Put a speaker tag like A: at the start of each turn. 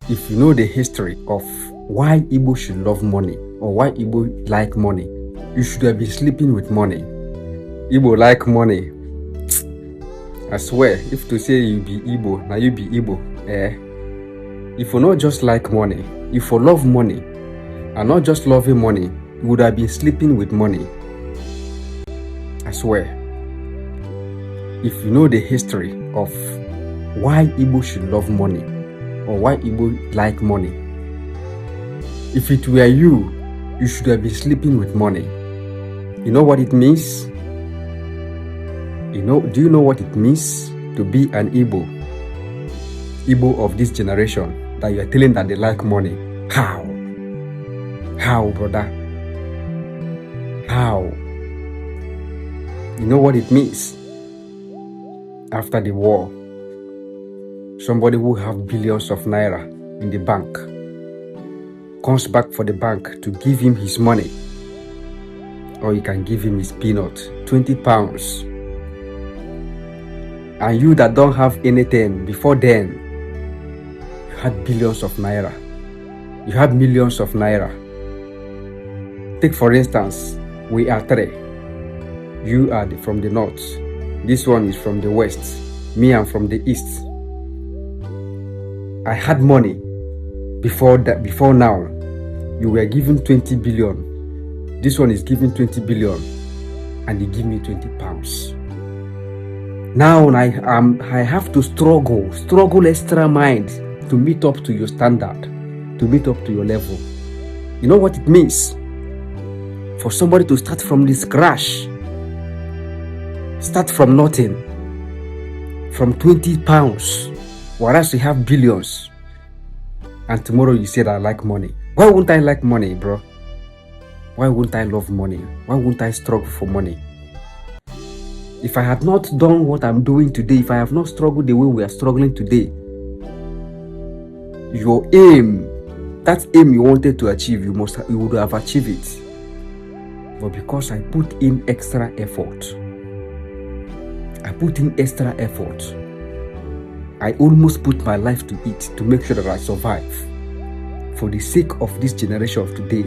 A: If you know the history of why Igbo should love money or why Igbo like money, you should have been sleeping with money. Igbo like money. I swear, if to say you be Igbo, now you be Igbo. If you not just like money, if you love money, and not just loving money, you would have been sleeping with money. I swear. If you know the history of why Igbo should love money or why Igbo like money, if it were you, you should have been sleeping with money. You know what it means? Do you know what it means to be an Igbo of this generation, that you are telling that they like money? How? How, brother? How? You know what it means? After the war, somebody who have billions of naira in the bank comes back for the bank to give him his money, or you can give him his peanut, 20 pounds. And you that don't have anything before then, you had billions of naira, you had millions of naira. Take for instance, we are three. You are from the north, this one is from the west, me I'm from the east. I had money before now. You were given 20 billion. This one is given 20 billion, and they give me 20 pounds. Now I have to struggle extra mind to meet up to your standard, to meet up to your level. You know what it means? For somebody to start from this crash, start from nothing, from 20 pounds, whereas you have billions, and tomorrow you say that I like money. Why wouldn't I like money, bro? Why wouldn't I love money? Why wouldn't I struggle for money? If I had not done what I'm doing today, if I have not struggled the way we are struggling today, your aim, that aim you wanted to achieve, you would have achieved it. But because I put in extra effort, I almost put my life to it to make sure that I survive for the sake of this generation of today.